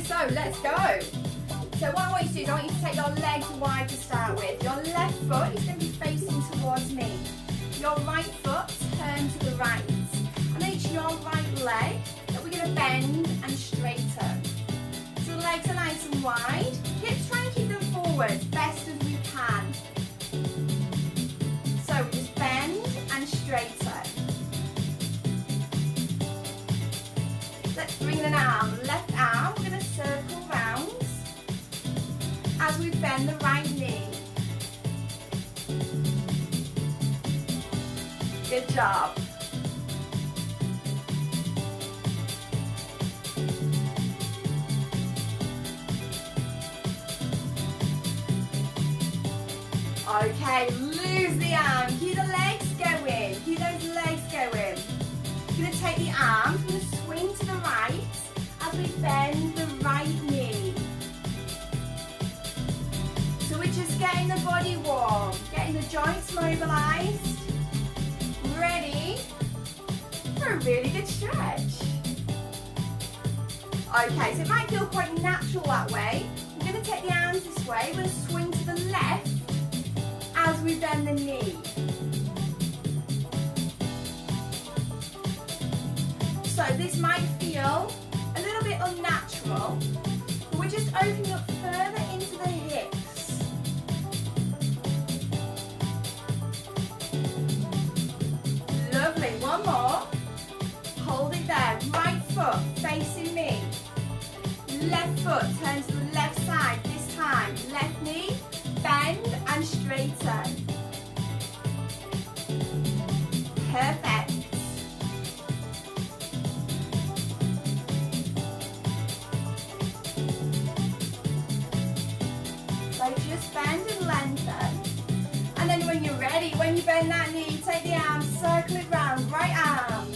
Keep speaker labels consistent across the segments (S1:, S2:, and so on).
S1: so let's go. So what I want you to do is I want you to take your legs wide to start with. Your left foot is going to be facing towards me. Your right foot turn to the right. And then it's your right leg that we're going to bend and straighten. So the legs are nice and wide. Hips, try and keep them forward best as we can. So we just bend and straighten. Let's bring in an arm. Left arm, we're going to circle round as we bend the right knee. Good job. Okay, lose the arm. Keep the legs going. Keep those legs going. We're going to take the arms, we're going to swing to the right as we bend the right knee. So we're just getting the body warm, getting the joints mobilised, ready for a really good stretch. Okay, so it might feel quite natural that way. We're going to take the arms this way, we're going to swing to the left as we bend the knee. So this might feel a little bit unnatural, but we're just opening up further into the hips. Lovely, one more. Hold it there, right foot facing me. Left foot turns to the left side this time. Left knee, bend and straighten. Perfect. So just bend and lengthen. And then when you're ready, when you bend that knee, take the arm, circle it round, right arm.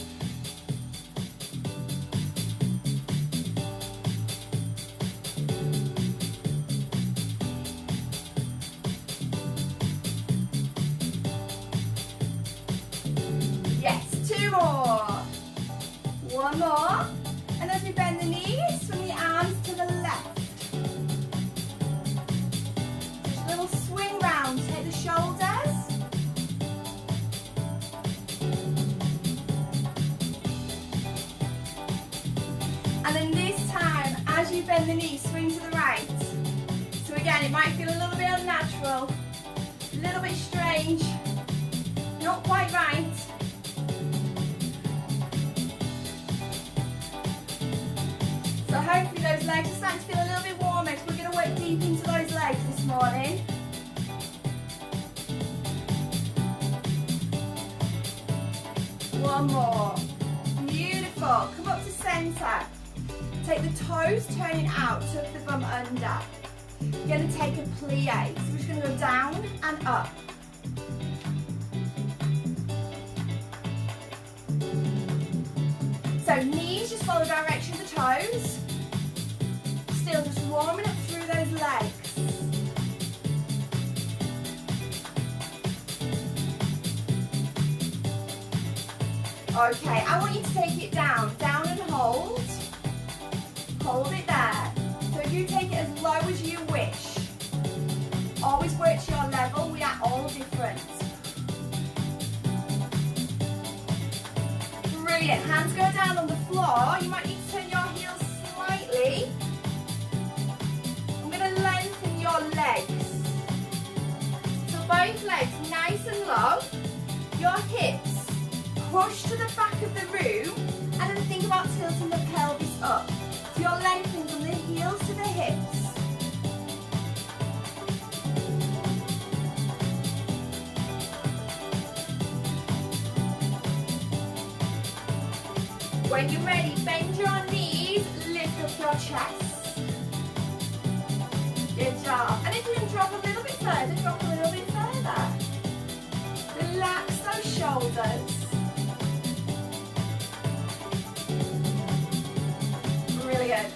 S1: Yes, two more. One more. And as we bend the knees, swing the arms to the left. Just a little swing round, take the shoulders. And then this time, as you bend the knees, swing to the right. So again, it might feel a little bit unnatural, a little bit strange, not quite right. So hopefully those legs are starting to feel a little bit warmer because we're going to work deep into those legs this morning. One more. Beautiful. Come up to centre. Take the toes, turning out, tuck the bum under. You're going to take a plie. So we're just going to go down and up. So knees just follow the direction of the toes. Still just warming up through those legs. Okay, I want you to take it down and hold. Hold it there. So you take it as low as you wish. Always work to your level, we are all different. Brilliant, hands go down on the floor. You might need to turn your heels slightly. I'm going to lengthen your legs. So both legs nice and low. Your hips push to the back of the room and then think about tilting the pelvis up. So you're lengthening from the heels to the hips. When you're ready, bend your knees, lift up your chest. Good job. And if you can drop a little bit further, drop a little bit further. Relax those shoulders. Brilliant.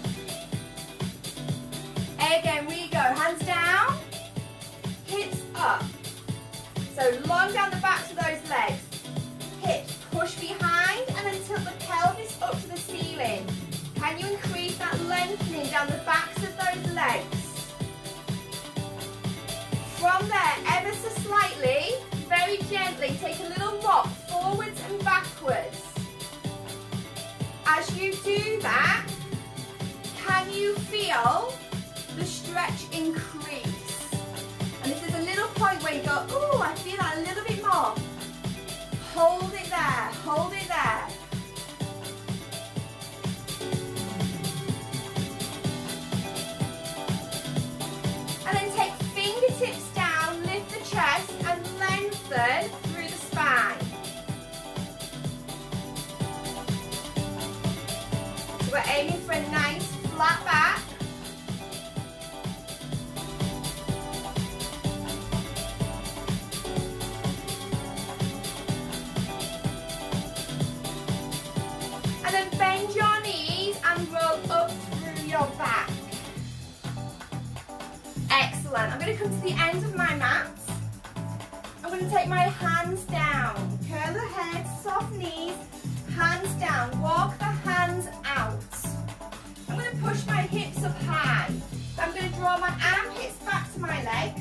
S1: Again, we go. Hands down, hips up. So long down the backs of those legs. Hips push behind and then tilt the pelvis up to the ceiling. Can you increase that lengthening down the back gently take a little rock forwards and backwards. As you do that, can you feel the stretch increase? And this is a little point where you go, ooh, I feel that a little bit more. Hold it there, hold it there. And then take fingertips down, lift the chest and lengthen through the spine. So we're aiming for a nice flat back. And then bend your knees and roll up through your back. Excellent. I'm going to come to the end of my mat. I'm going to take my hands down. Curl the head, soft knees, hands down. Walk the hands out. I'm going to push my hips up high. I'm going to draw my armpits back to my legs.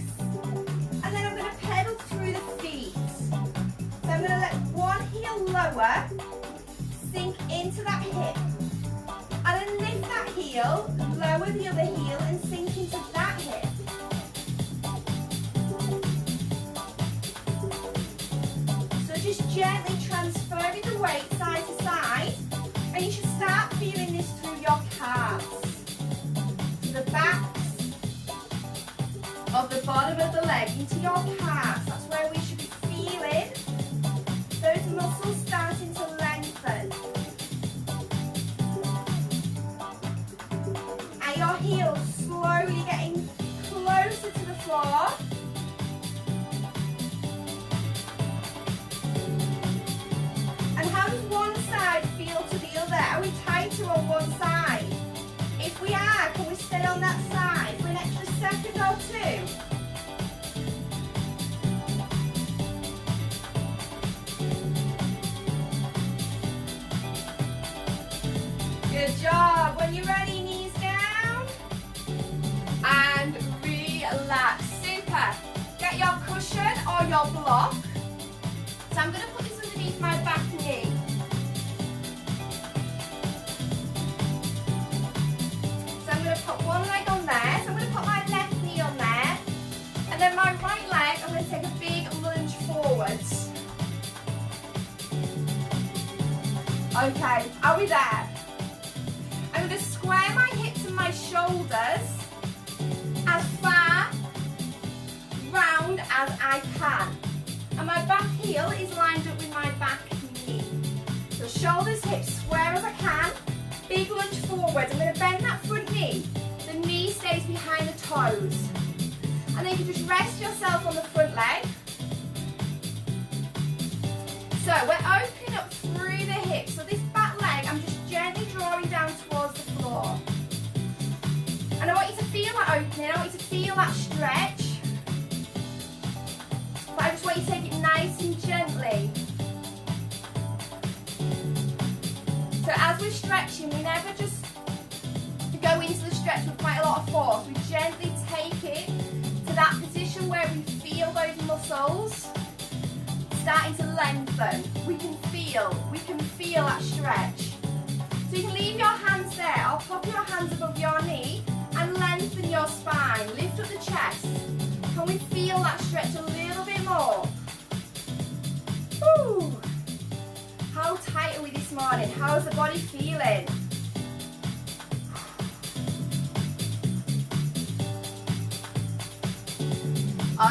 S1: And then I'm going to pedal through the feet. So I'm going to let one heel lower, sink into that hip. And then lift that heel, lower the other heel and sink into that hip. So just gently transferring the weight side to side. And you should start feeling this through your calves. To the backs of the bottom of the leg into your calves. That's where we should be feeling those muscles starting to lengthen. And your heels slowly getting closer to the floor. And how does one side feel to the other? Are we tighter on one side? If we are, can we stay on that side for an extra second or two? Good job. When you're ready, knees down. And relax. Super. Get your cushion or your block. So I'm going to put this underneath my back knee. So I'm going to put one leg on there. So I'm going to put my left knee on there. And then my right leg, I'm going to take a big lunge forwards. Okay, are we there? I'm going to square my hips and my shoulders as far round as I can. And my back heel is lined up with my back knee. So shoulders, hips, square as I can. Big lunge forwards. I'm going to bend that front knee. The knee stays behind the toes. And then you can just rest yourself on the front leg. So we're opening up through the hips. So this back leg, I'm just gently drawing down towards the floor. And I want you to feel that opening. I want you to feel that stretch. But I just want you to take it nice and gently. So as we're stretching, we never just go into the stretch with quite a lot of force. We gently take it to that position where we feel those muscles starting to lengthen. We can feel that stretch. So you can leave your hands there, or pop your hands above your knee and lengthen your spine. Lift up the chest. Can we feel that stretch a little bit more? Woo. How tight are we this morning? How's the body feeling?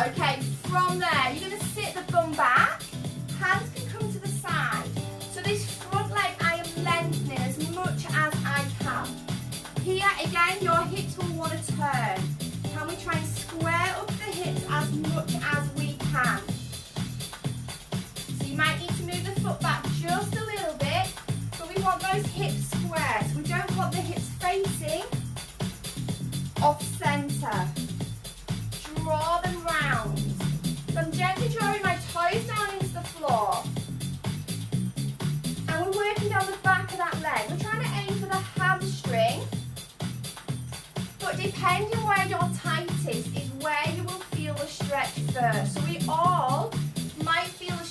S1: Okay, from there, you're going to sit the bum back. Hands can come to the side. So this front leg, I am lengthening as much as I can. Here, again, your hips will want to turn. Can we try and square up the hips as much as we can? So you might need to move the foot back just a little bit, but we want those hips square. So we don't want the hips facing off centre. Draw them round. So I'm gently drawing my toes down into the floor. And we're working down the back of that leg. We're trying to aim for the hamstring. But depending where your tightest is where you will feel the stretch first. So we all might feel a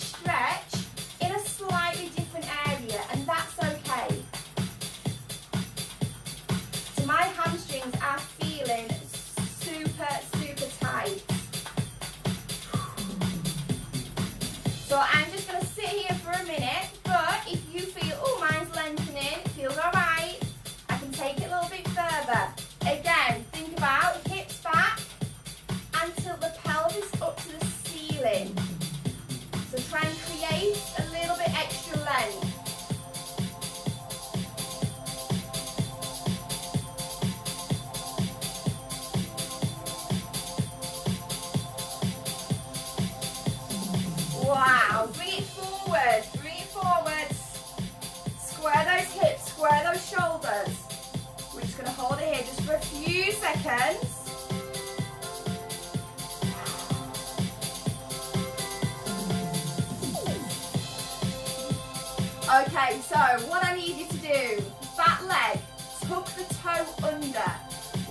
S1: seconds. Okay, so what I need you to do, back leg, tuck the toe under.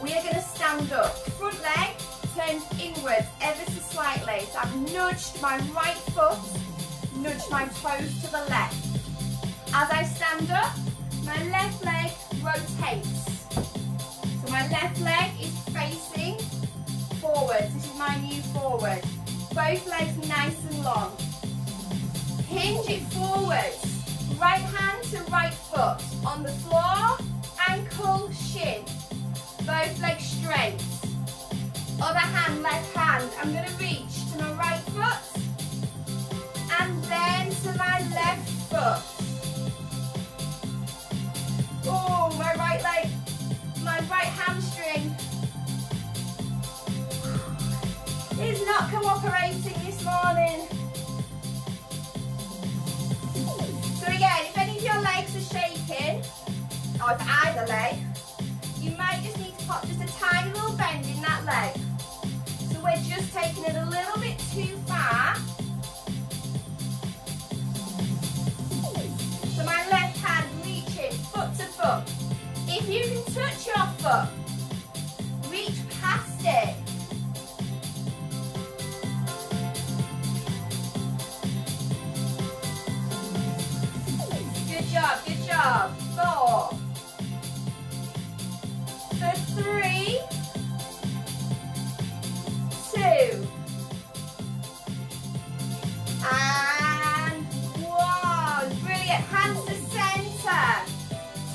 S1: We are going to stand up. Front leg turns inwards ever so slightly. So I've nudged my right foot, nudged my toes to the left. As I stand up, my left leg rotates. So my left leg is facing forwards. This is my new forward. Both legs nice and long. Hinge it forwards. Right hand to right foot. On the floor, ankle, shin. Both legs straight. Other hand, left hand. I'm going to reach to my right foot. And then to my left foot. Oh, my right leg, my right hamstring is not cooperating this morning. So again, if any of your legs are shaking, or if either leg, you might just need to pop just a tiny little bend in that leg. So we're just taking it a little bit too far. So my left hand reaching foot to foot. If you can touch your foot, reach past it. Good job, good job. 4. So 3, 2, and 1. Brilliant. Hands to center.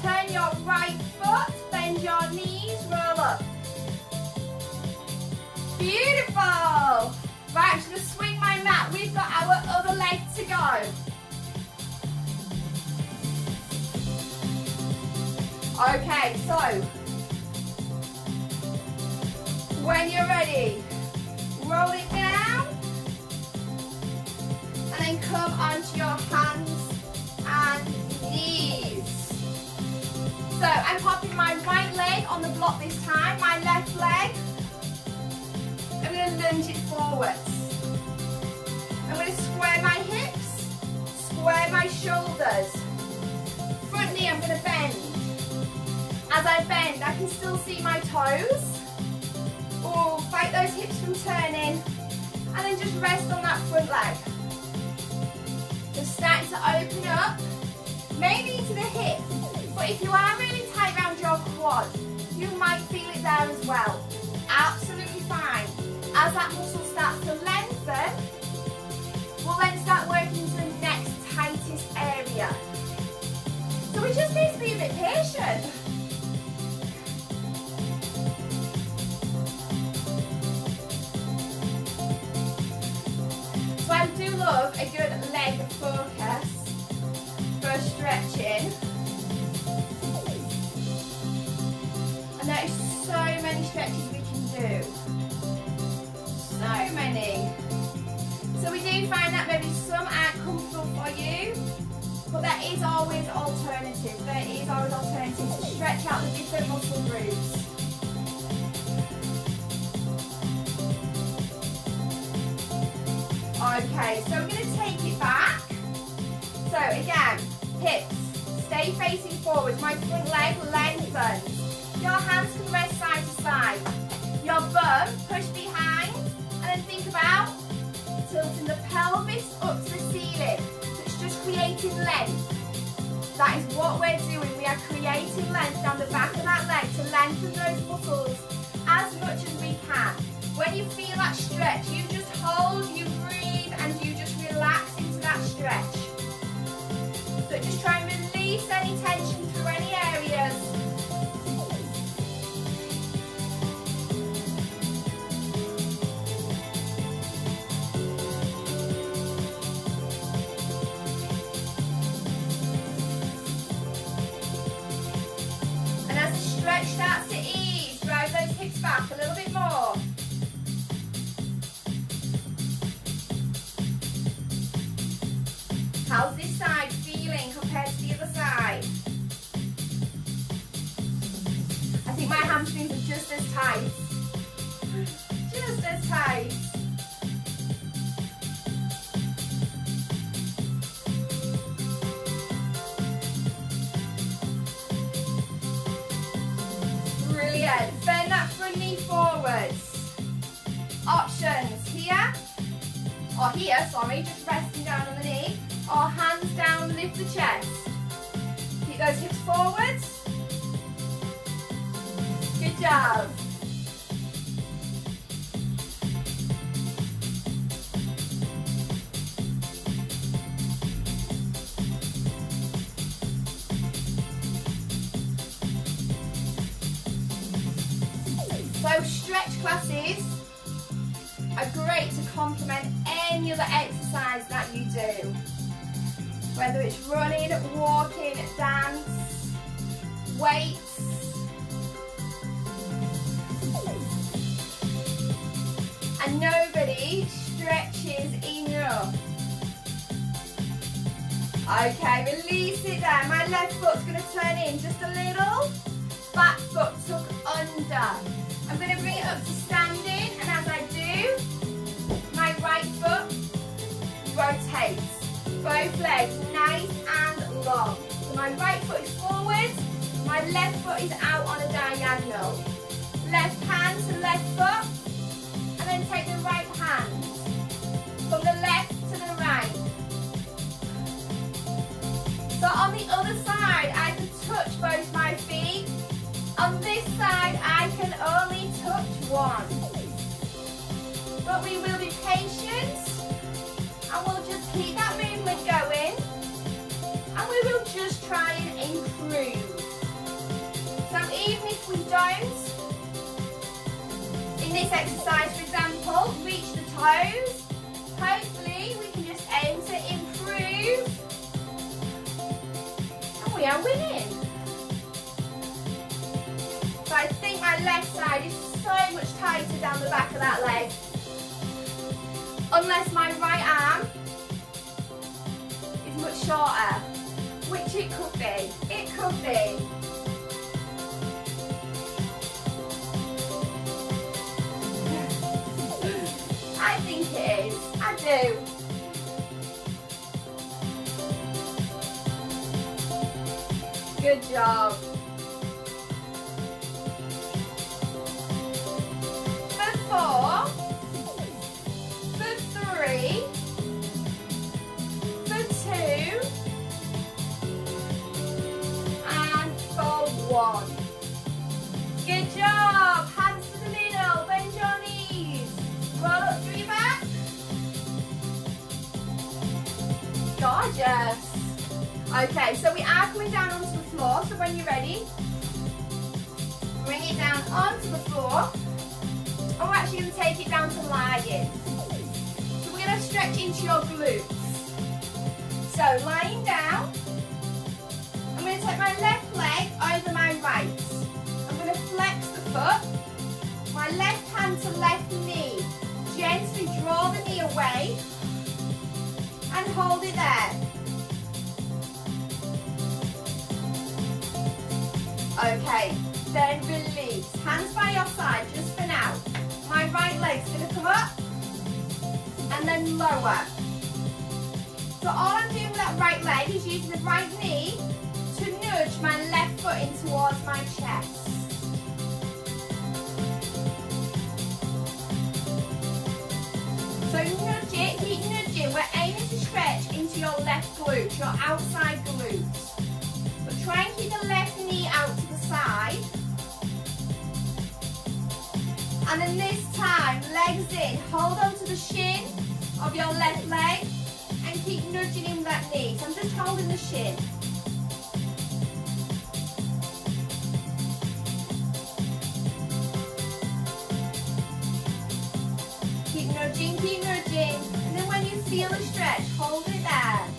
S1: Turn your right foot, bend your knees, roll up. Beautiful. Right, I'm just going to swing my mat. We've got our other leg to go. Okay, so when you're ready, roll it down and then come onto your hands and knees. So I'm popping my right leg on the block this time, my left leg. I'm going to lunge it forwards. I'm going to square my hips, square my shoulders. Front knee I'm going to bend. As I bend, I can still see my toes. Oh, fight those hips from turning. And then just rest on that front leg. Just starting to open up, maybe into the hip. But if you are really tight around your quad, you might feel it there as well. Absolutely fine. As that muscle starts to lengthen, we'll then start working into the next tightest area. So we just need to be a bit patient. So I do love a good leg focus for stretching. And there is so many stretches we can do. So many. So we do find that maybe some aren't comfortable for you, but there is always alternatives. There is always alternatives to stretch out the different muscle groups. Okay, so we're going to take it back. So again, hips, stay facing forwards. My front leg lengthens. Your hands can rest side to side. Your bum push behind, and then think about tilting the pelvis up to the ceiling. So it's just creating length. That is what we're doing. We are creating length down the back of that leg to lengthen those muscles as much as we can. When you feel that stretch, you just hold, you breathe, and you just relax into that stretch. So just try and release any tension through any areas. And as the stretch starts to ease, drive those hips back a little bit more. as tight. Just as tight. Brilliant. Bend that front knee forwards. Options here, or here, sorry, just resting down on the knee, or hands down, lift the chest. Keep those hips forwards. Good job. So stretch classes are great to complement any other exercise that you do. Whether it's running, walking, dance, weights. And nobody stretches enough. Okay, release it there. My left foot's going to turn in just a little. Back foot tuck under. I'm going to bring it up to standing, and as I do, my right foot rotates. Both legs nice and long. So my right foot is forward, my left foot is out on a diagonal. Left hand to left foot, and then take the right hand from the left to the right. So on the other side, I can touch both my feet. On this side, I can only touch one. But we will be patient, and we'll just keep that movement going, and we will just try and improve. So even if we don't, in this exercise, for example, reach the toes, hopefully we can just aim to improve, and we are winning. So I think my left side is so much tighter down the back of that leg. Unless my right arm is much shorter, which it could be. It could be. I think it is. I do. Good job. For 4, for 3, for 2, and for 1. Good job. Hands to the middle. Bend your knees. Roll up through your back. Gorgeous. Okay, so we are coming down onto the floor. So when you're ready, bring it down onto the floor. And we're actually going to take it down to lying. So we're going to stretch into your glutes. So lying down, I'm going to take my left leg over my right. I'm going to flex the foot. My left hand to left knee. Gently draw the knee away and hold it there. Okay, then release. Hands by your side just for now. My right leg's going to come up and then lower. So all I'm doing with that right leg is using the right knee to nudge my left foot in towards my chest. So nudge it, keep nudging. We're aiming to stretch into your left glute, your outside glutes. But try and keep the left knee out to the side. And then this time, legs in. Hold on to the shin of your left leg and keep nudging in with that knee. So I'm just holding the shin. Keep nudging, keep nudging. And then when you feel the stretch, hold it there.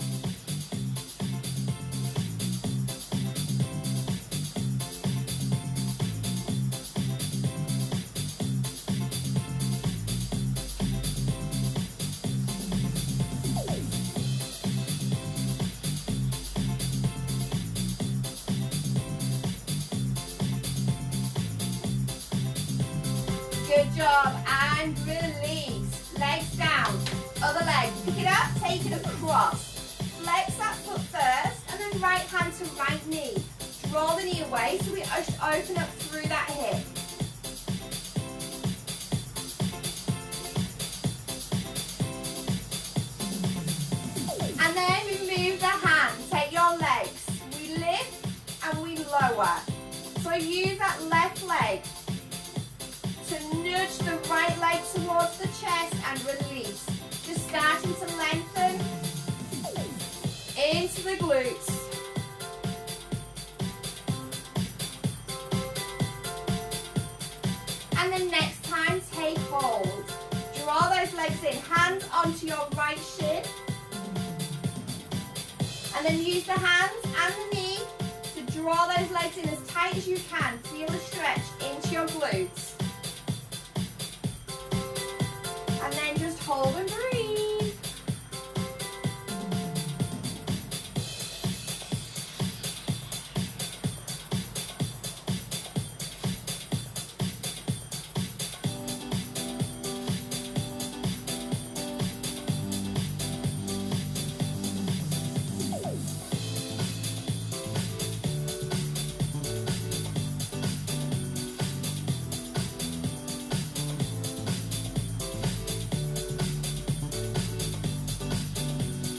S1: Good job. And release. Legs down. Other leg. Pick it up, take it across. Flex that foot first, and then right hand to right knee. Draw the knee away so we just open up through that hip. And then we move the hand. Take your legs. We lift and we lower. So use that left leg to nudge the right leg towards the chest and release. Just starting to lengthen into the glutes. And then next time, take hold. Draw those legs in, hands onto your right shin. And then use the hands and the knee to draw those legs in as tight as you can. Feel the stretch into your glutes. And then just hold and breathe.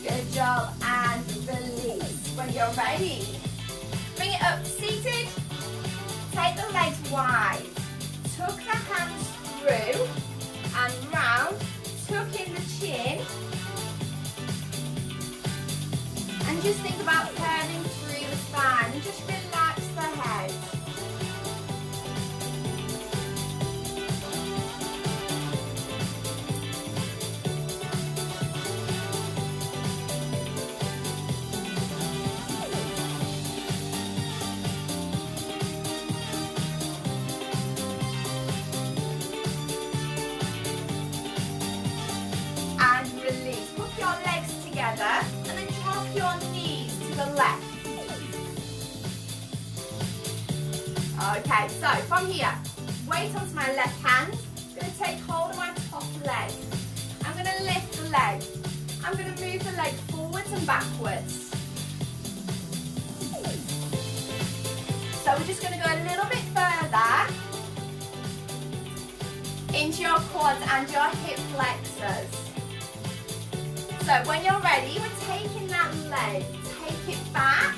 S1: Good job, and release. When you're ready, bring it up seated. Take the legs wide. Tuck the hands through and round. Tuck in the chin. And just think about turning through the spine and just relax the head. And then drop your knees to the left. Okay, so from here, weight onto my left hand. I'm going to take hold of my top leg. I'm going to lift the leg. I'm going to move the leg forwards and backwards. So we're just going to go a little bit further into your quads and your hip flexors. So when you're ready, we're taking that leg, take it back,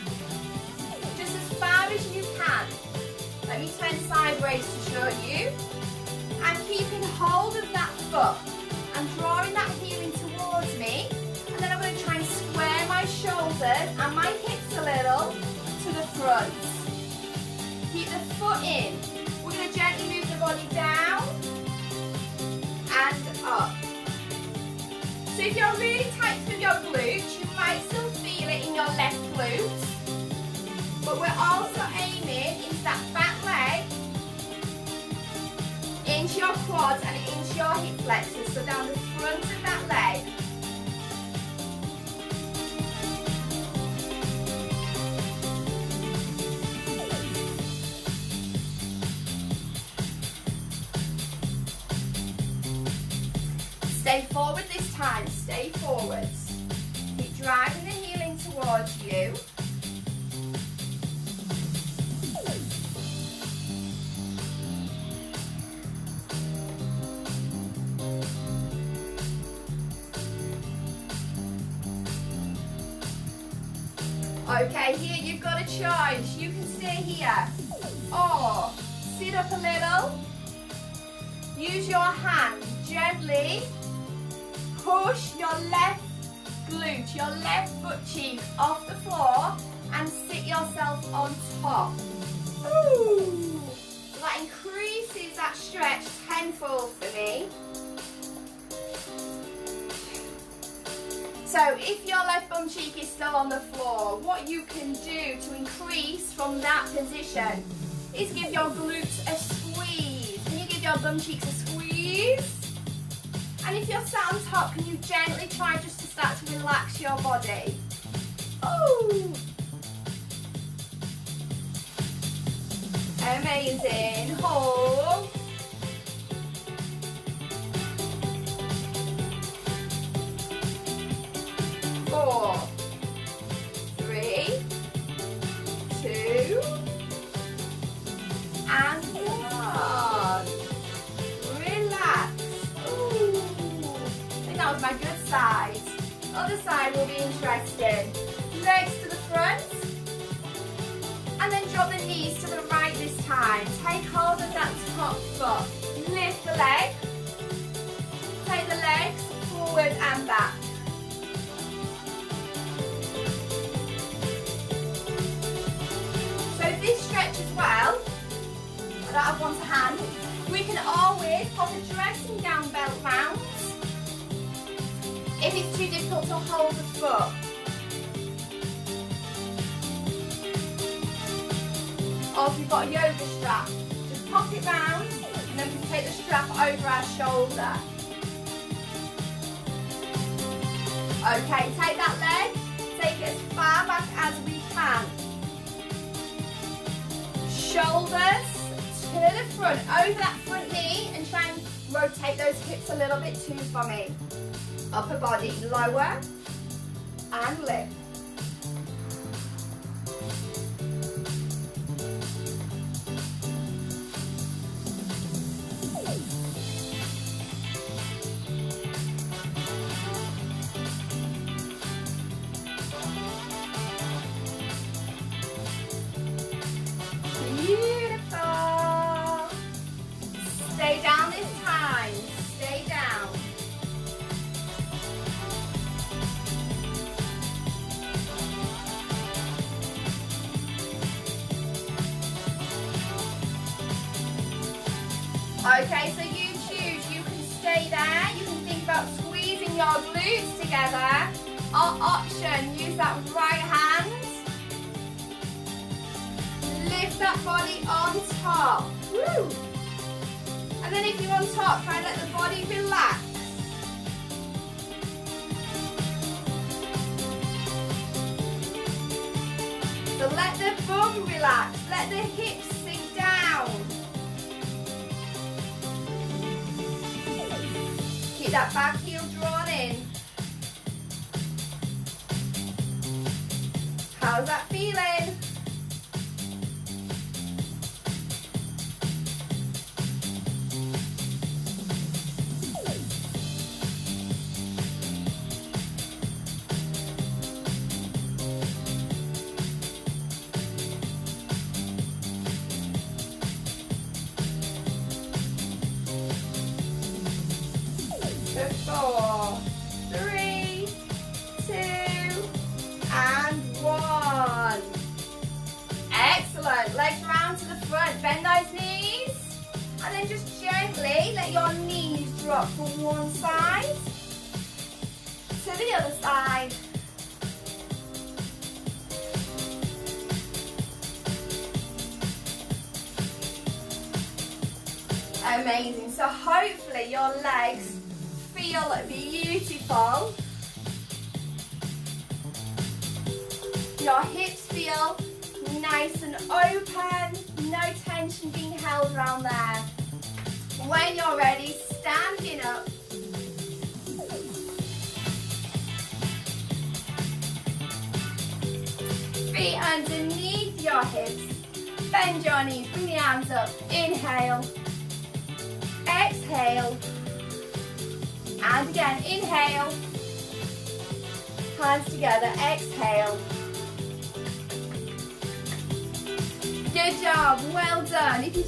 S1: just as far as you can. Let me turn sideways to show you. I'm keeping hold of that foot. I'm drawing that heel in towards me, and then I'm going to try and square my shoulders and my hips a little to the front. Keep the foot in. We're going to gently move the body down and up. So if you're really tight through your glutes, you might still feel it in your left glute. But we're also aiming into that back leg, into your quads and into your hip flexors. So down the front of that leg. Stay forward this time, stay forwards. Keep driving the heel in towards you. Okay, here you've got a choice. You can stay here or sit up a little. Use your hand gently. Push your left glute, your left butt cheek off the floor and sit yourself on top. Ooh. So that increases that stretch tenfold for me. So if your left bum cheek is still on the floor, what you can do to increase from that position is give your glutes a squeeze. Can you give your bum cheeks a squeeze? And if you're sat on top, can you gently try just to start to relax your body? Ooh. Amazing. Hold. interesting. Legs to the front. And then drop the knees to the right this time. Take hold of that top foot. Lift the leg. Take the legs forward and back. So this stretch as well, I don't have one to hand, we can always pop a dressing gown belt round if it's too difficult to hold the foot. Or if you've got a yoga strap, just pop it round and then we can take the strap over our shoulder. Okay, take that leg, take it as far back as we can. Shoulders to the front, over that front knee, and try and rotate those hips a little bit too for me. Upper body, lower and lift. Beautiful. Stay down this time. Stay down. Okay, so you choose. You can stay there. You can think about squeezing your glutes together. Or option, use that right hand. Lift that body on top. Woo. And then if you're on top, try and let the body relax. So let the bum relax. Let the hips sink down. Keep that back heel drawn in. How's that feeling? Four, three, two, and one. Excellent. Legs round to the front. Bend those knees. And then just gently let your knees drop from one side to the other side. Amazing. So hopefully your legs feel beautiful. Your hips feel nice and open, no tension being held around there. When you're ready, standing up. Feet underneath your hips. Bend your knees, bring the arms up. Inhale. Exhale. And again, inhale. Hands together, exhale. Good job, well done. If you